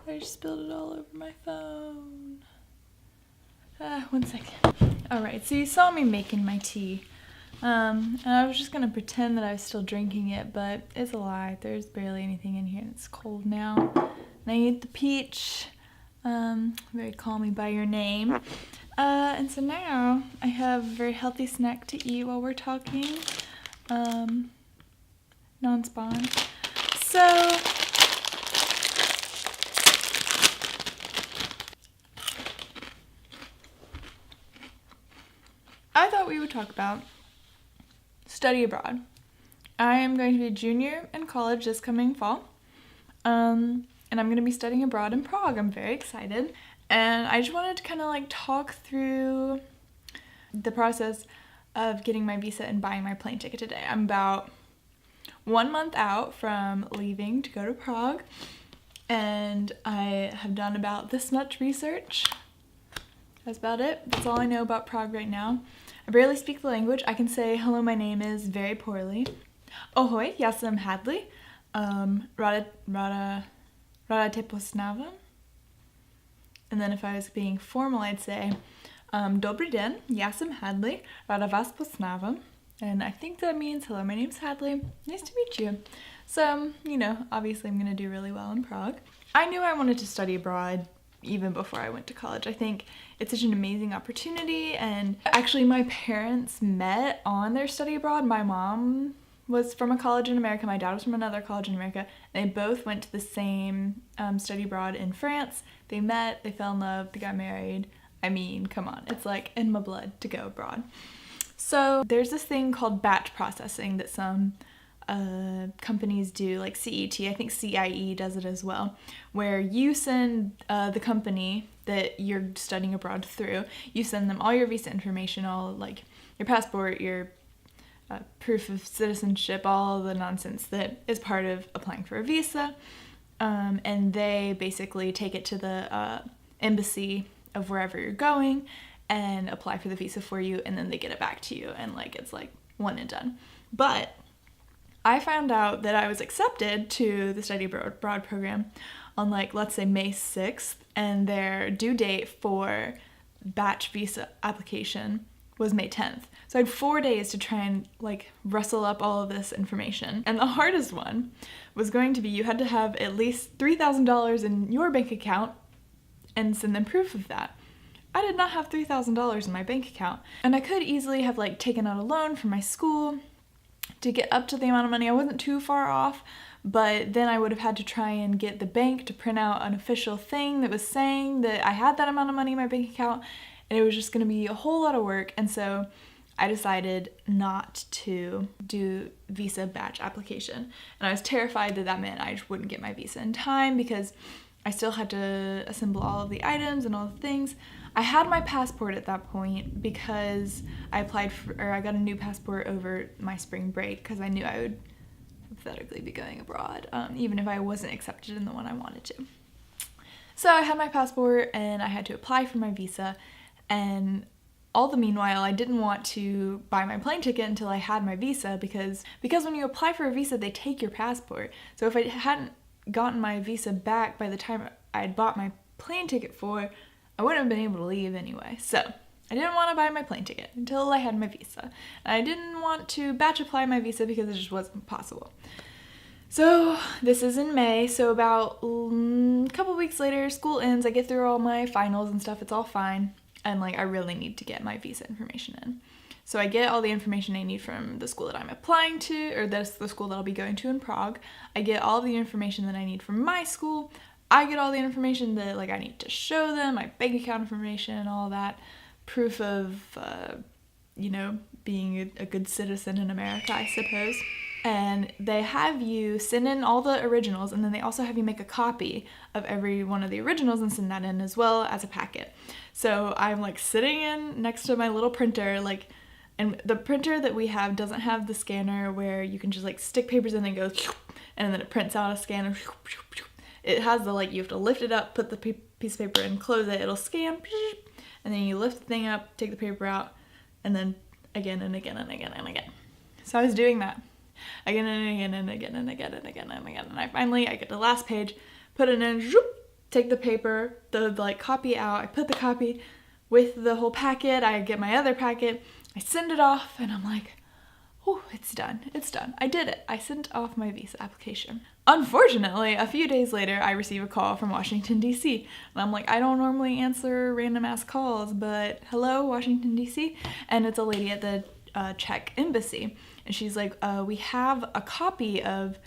I just spilled it all over my phone. One second. Alright, so you saw me making my tea. And I was just gonna pretend that I was still drinking it, but it's a lie. There's barely anything in here and it's cold now. And I ate the peach. Very call me by your name. And so now I have a very healthy snack to eat while we're talking. Non-spawn. So I thought we would talk about study abroad. I am going to be a junior in college this coming fall, and I'm going to be studying abroad in Prague. I'm very excited, and I just wanted to kind of like talk through the process of getting my visa and buying my plane ticket today. I'm about 1 month out from leaving to go to Prague, and I have done about this much research. That's about it. That's all I know about Prague right now. I barely speak the language. I can say hello, my name is very poorly. Ahoy, já jsem Hadley. Rada te poznávám. And then if I was being formal, I'd say Dobrý den, já jsem Hadley. Rada vás poznávám. And I think that means hello, my name's Hadley. Nice to meet you. So, you know, obviously I'm going to do really well in Prague. I knew I wanted to study abroad even before I went to college. I think it's such an amazing opportunity, and actually my parents met on their study abroad. My mom was from a college in America, my dad was from another college in America, and they both went to the same study abroad in France. They met, they fell in love, they got married. I mean, come on, it's like in my blood to go abroad. So there's this thing called batch processing that some companies do, like CET, I think CIE does it as well, where you send the company that you're studying abroad through, you send them all your visa information, all like your passport, your proof of citizenship, all the nonsense that is part of applying for a visa, and they basically take it to the embassy of wherever you're going and apply for the visa for you, and then they get it back to you, and like it's like one and done. But I found out that I was accepted to the study abroad program on like, let's say May 6th, and their due date for batch visa application was May 10th. So I had 4 days to try and like rustle up all of this information. And the hardest one was going to be you had to have at least $3,000 in your bank account and send them proof of that. I did not have $3,000 in my bank account, and I could easily have like taken out a loan from my school to get up to the amount of money. I wasn't too far off, but then I would have had to try and get the bank to print out an official thing that was saying that I had that amount of money in my bank account, and it was just going to be a whole lot of work. And so I decided not to do visa batch application, and I was terrified that that meant I just wouldn't get my visa in time because I still had to assemble all of the items and all the things. I had my passport at that point because I got a new passport over my spring break because I knew I would hypothetically be going abroad, even if I wasn't accepted in the one I wanted to. So I had my passport and I had to apply for my visa, and all the meanwhile I didn't want to buy my plane ticket until I had my visa because when you apply for a visa they take your passport. So if I hadn't gotten my visa back by the time I had bought my plane ticket for, I wouldn't have been able to leave anyway. So I didn't want to buy my plane ticket until I had my visa. And I didn't want to batch apply my visa because it just wasn't possible. So this is in May, so about a couple weeks later, school ends, I get through all my finals and stuff, it's all fine. And like I really need to get my visa information in. So I get all the information I need from the school that I'm applying to, or that's the school that I'll be going to in Prague. I get all the information that I need from my school. I get all the information that like I need to show them, my bank account information, all that, proof of, you know, being a good citizen in America, I suppose. and they have you send in all the originals, and then they also have you make a copy of every one of the originals and send that in as well as a packet. So I'm like sitting in next to my little printer, like, and the printer that we have doesn't have the scanner where you can just like stick papers in and go, and then it prints out a scanner. It has the, like, you have to lift it up, put the piece of paper in, close it, it'll scan, and then you lift the thing up, take the paper out, and then again and again and again and again. So I was doing that again and again and again and again and again and again. And I get to the last page, put it in, take the paper, the like copy out. I put the copy with the whole packet. I get my other packet. I send it off, and I'm like, oh, it's done. It's done. I did it. I sent off my visa application. Unfortunately, a few days later, I receive a call from Washington, D.C. And I'm like, I don't normally answer random ass calls, but hello, Washington, D.C. And it's a lady at the Czech embassy. And she's like, we have a copy of,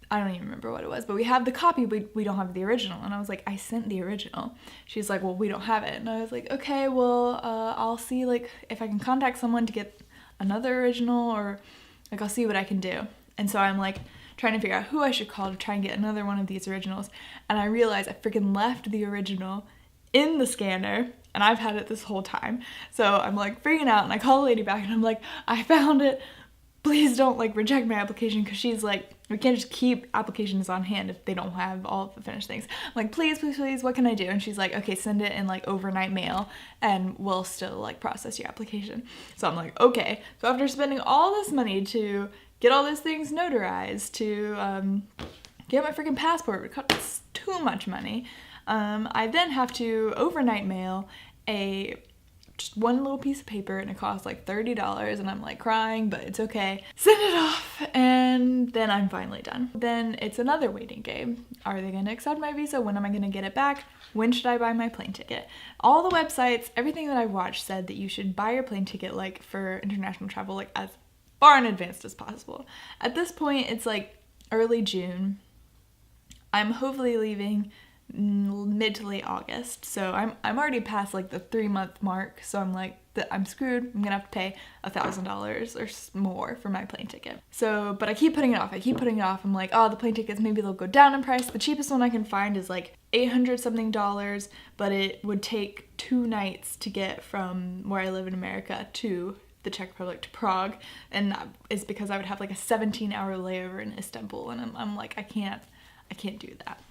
I don't even remember what it was, but we have the copy, but we don't have the original. And I was like, I sent the original. She's like, well, we don't have it. And I was like, okay, well, I'll see like if I can contact someone to get another original, or like I'll see what I can do. And so I'm like trying to figure out who I should call to try and get another one of these originals. And I realized I freaking left the original in the scanner, and I've had it this whole time. So I'm like freaking out, and I call the lady back and I'm like, I found it. Please don't like reject my application, because she's like, we can't just keep applications on hand if they don't have all of the finished things. I'm like, please, please, please, what can I do? And she's like, okay, send it in like overnight mail and we'll still like process your application. So I'm like, okay. So after spending all this money to get all those things notarized, to get my freaking passport, it costs too much money. I then have to overnight mail just one little piece of paper, and it costs like $30, and I'm like crying, but it's okay. Send it off, and then I'm finally done. Then it's another waiting game. Are they gonna accept my visa? When am I gonna get it back? When should I buy my plane ticket? All the websites, everything that I watched said that you should buy your plane ticket like for international travel like as far in advance as possible. At this point, it's like early June. I'm hopefully leaving mid to late August, so I'm already past like the 3-month mark, so I'm like, I'm screwed. I'm gonna have to pay $1,000 or more for my plane ticket. So, but I keep putting it off. I'm like, oh, the plane tickets, maybe they'll go down in price. The cheapest one I can find is like $800 something, but it would take 2 nights to get from where I live in America to the Czech Republic to Prague, and that is because I would have like a 17-hour layover in Istanbul, and I'm like, I can't do that.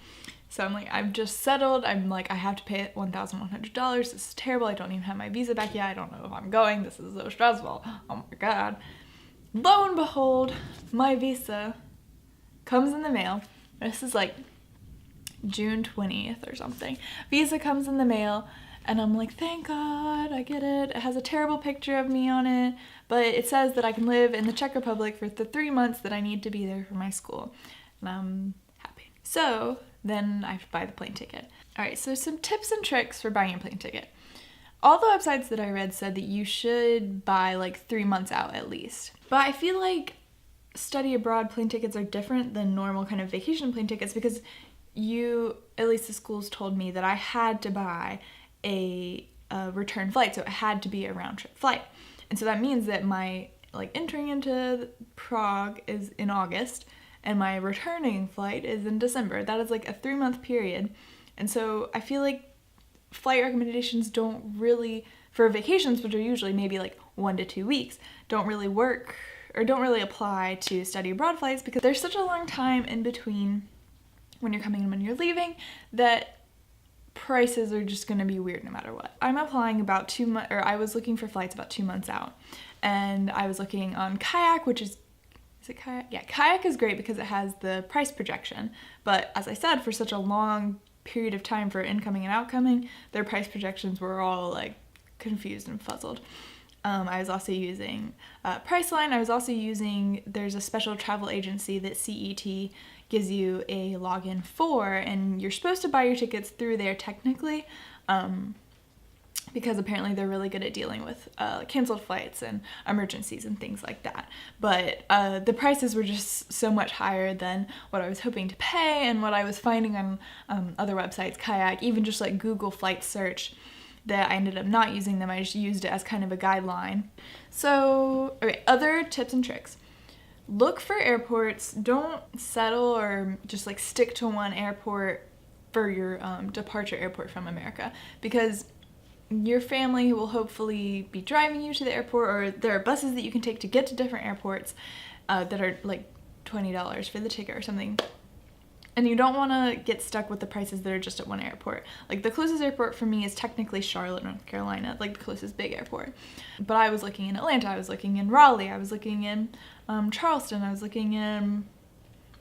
So I'm like, I've just settled. I'm like, I have to pay $1,100. This is terrible. I don't even have my visa back yet. I don't know if I'm going. This is so stressful. Oh my God. Lo and behold, my visa comes in the mail. This is like June 20th or something. Visa comes in the mail, and I'm like, thank God, I get it. It has a terrible picture of me on it, but it says that I can live in the Czech Republic for the 3 months that I need to be there for my school. And I'm happy. So then I have to buy the plane ticket. All right, so some tips and tricks for buying a plane ticket. All the websites that I read said that you should buy like 3 months out at least. But I feel like study abroad plane tickets are different than normal kind of vacation plane tickets, because at least the schools told me that I had to buy a return flight, so it had to be a round trip flight. And so that means that my entering into Prague is in August, and my returning flight is in December. That is like a 3-month period. And so I feel like flight recommendations don't really, for vacations, which are usually maybe like 1 to 2 weeks, don't really work or don't really apply to study abroad flights, because there's such a long time in between when you're coming and when you're leaving that prices are just going to be weird no matter what. I'm applying about 2 months, or I was looking for flights about 2 months out. And I was looking on Kayak, which is it Kayak? Yeah, Kayak is great because it has the price projection. But as I said, for such a long period of time for incoming and outcoming, their price projections were all like confused and fuzzled. I was also using Priceline. I was also using, there's a special travel agency that CET gives you a login for, and you're supposed to buy your tickets through there technically, because apparently they're really good at dealing with canceled flights and emergencies and things like that. But the prices were just so much higher than what I was hoping to pay and what I was finding on other websites, Kayak, even just like Google flight search, that I ended up not using them. I just used it as kind of a guideline. So, okay, other tips and tricks. look for airports. Don't settle or just like stick to one airport for your departure airport from America, because your family will hopefully be driving you to the airport, or there are buses that you can take to get to different airports that are like $20 for the ticket or something. And you don't want to get stuck with the prices that are just at one airport. Like the closest airport for me is technically Charlotte, North Carolina, like the closest big airport. But I was looking in Atlanta, I was looking in Raleigh, I was looking in Charleston, I was looking in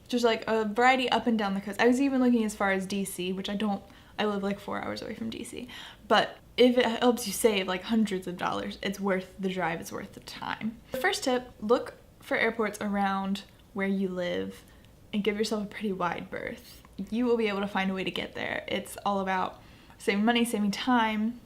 just like a variety up and down the coast. I was even looking as far as DC, which I live like 4 hours away from DC. But if it helps you save like hundreds of dollars, it's worth the drive, it's worth the time. The first tip, look for airports around where you live and give yourself a pretty wide berth. You will be able to find a way to get there. It's all about saving money, saving time.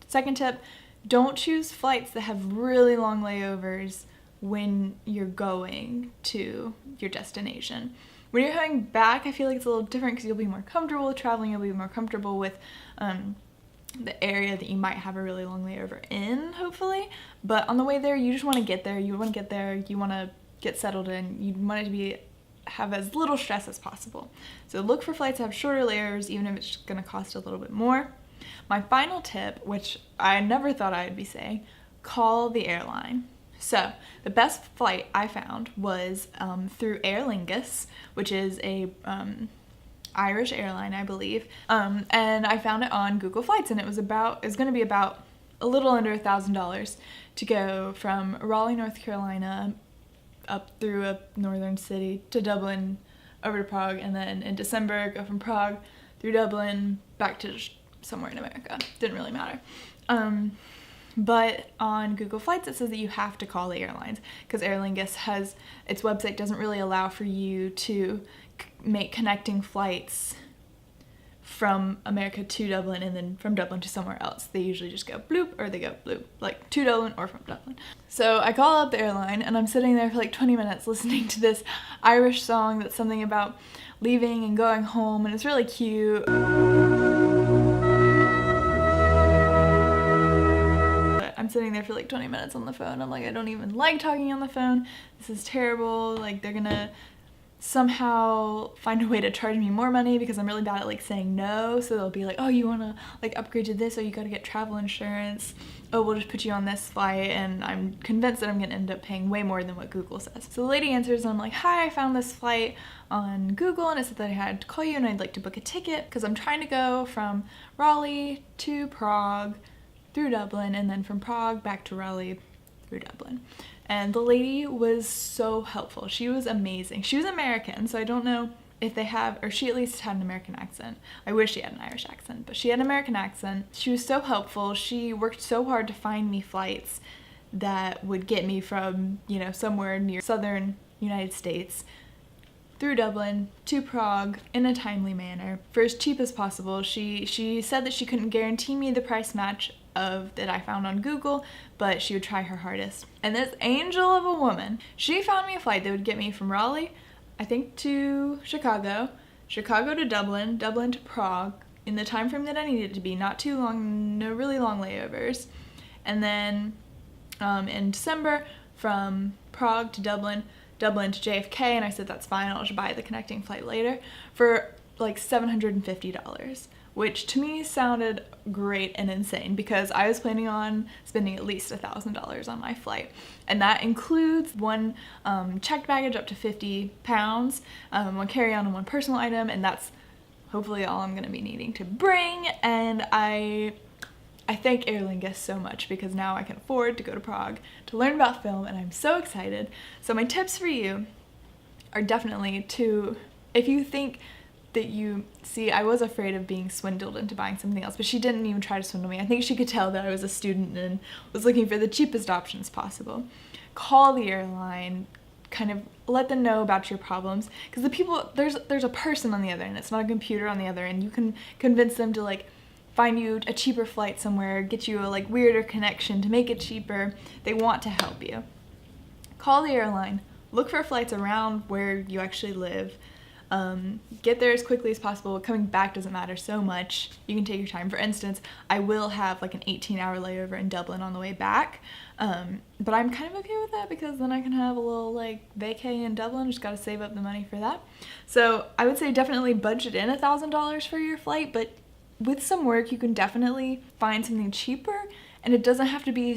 Second tip, don't choose flights that have really long layovers when you're going to your destination. When you're coming back, I feel like it's a little different because you'll be more comfortable with traveling, you'll be more comfortable with the area that you might have a really long layover in, hopefully. But on the way there, you just want to get there, you want to get settled in, you want it to have as little stress as possible. So look for flights that have shorter layers, even if it's going to cost a little bit more. My final tip, which I never thought I'd be saying, call the airline. So the best flight I found was through Aer Lingus, which is a Irish airline, I believe. And I found it on Google Flights, and it was going to be about a little under $1,000 to go from Raleigh, North Carolina, up through a northern city to Dublin, over to Prague, and then in December go from Prague through Dublin back to somewhere in America. Didn't really matter. But on Google Flights it says that you have to call the airlines, because Aer Lingus its website doesn't really allow for you to make connecting flights from America to Dublin and then from Dublin to somewhere else. They usually just go bloop, or they go bloop, like to Dublin or from Dublin. So I call up the airline and I'm sitting there for like 20 minutes listening to this Irish song that's something about leaving and going home, and it's really cute. I'm sitting there for like 20 minutes on the phone. I'm like, I don't even like talking on the phone. This is terrible. Like, they're gonna somehow find a way to charge me more money because I'm really bad at like saying no. So they'll be like, oh, you want to like upgrade to this, or you got to get travel insurance. Oh, we'll just put you on this flight. And I'm convinced that I'm going to end up paying way more than what Google says. So the lady answers and I'm like, hi, I found this flight on Google and it said that I had to call you and I'd like to book a ticket because I'm trying to go from Raleigh to Prague through Dublin, and then from Prague back to Raleigh through Dublin. And the lady was so helpful. She was amazing. She was American, so I don't know if they have, or she at least had an American accent. I wish she had an Irish accent, but she had an American accent. She was so helpful. She worked so hard to find me flights that would get me from, somewhere near southern United States through Dublin to Prague in a timely manner for as cheap as possible. She said that she couldn't guarantee me the price match that I found on Google, but she would try her hardest. And this angel of a woman, she found me a flight that would get me from Raleigh, I think, to Chicago to Dublin, Dublin to Prague in the time frame that I needed it to be, not too long, no really long layovers. And then in December from Prague to Dublin, Dublin to JFK, and I said that's fine, I'll just buy the connecting flight later, for like $750, which to me sounded great and insane because I was planning on spending at least $1,000 on my flight. And that includes one checked baggage up to 50 pounds, one carry-on and one personal item, and that's hopefully all I'm going to be needing to bring. And I thank Aer Lingus so much because now I can afford to go to Prague to learn about film, and I'm so excited. So my tips for you are definitely if you think that I was afraid of being swindled into buying something else, but she didn't even try to swindle me. I think she could tell that I was a student and was looking for the cheapest options possible. Call the airline, kind of let them know about your problems, because the people, there's a person on the other end, it's not a computer on the other end. You can convince them to like find you a cheaper flight somewhere, get you a like weirder connection to make it cheaper. They want to help you. Call the airline, look for flights around where you actually live. Get there as quickly as possible. Coming back doesn't matter so much. You can take your time. For instance, I will have like an 18-hour layover in Dublin on the way back, but I'm kind of okay with that because then I can have a little like vacay in Dublin. Just gotta save up the money for that. So I would say definitely budget in $1,000 for your flight, but with some work you can definitely find something cheaper, and it doesn't have to be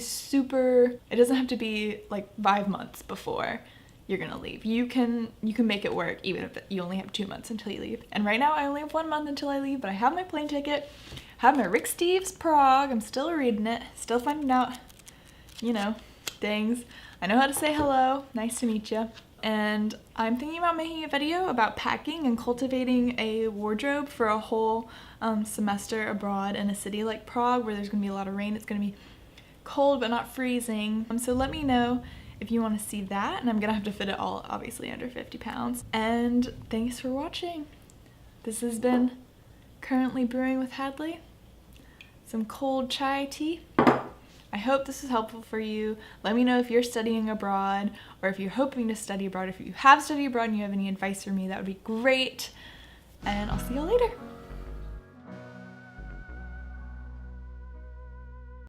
like 5 months before you're gonna leave. You can make it work even if you only have 2 months until you leave. And right now I only have 1 month until I leave, but I have my plane ticket, have my Rick Steves Prague. I'm still reading it, still finding out, you know, things. I know how to say hello, nice to meet you. And I'm thinking about making a video about packing and cultivating a wardrobe for a whole semester abroad in a city like Prague where there's gonna be a lot of rain. It's gonna be cold but not freezing. So let me know if you want to see that, and I'm gonna have to fit it all obviously under 50 pounds. And thanks for watching. This has been Currently Brewing with Hadley. Some cold chai tea. I hope this is helpful for you. Let me know if you're studying abroad or if you're hoping to study abroad. If you have studied abroad and you have any advice for me, that would be great. And I'll see you later.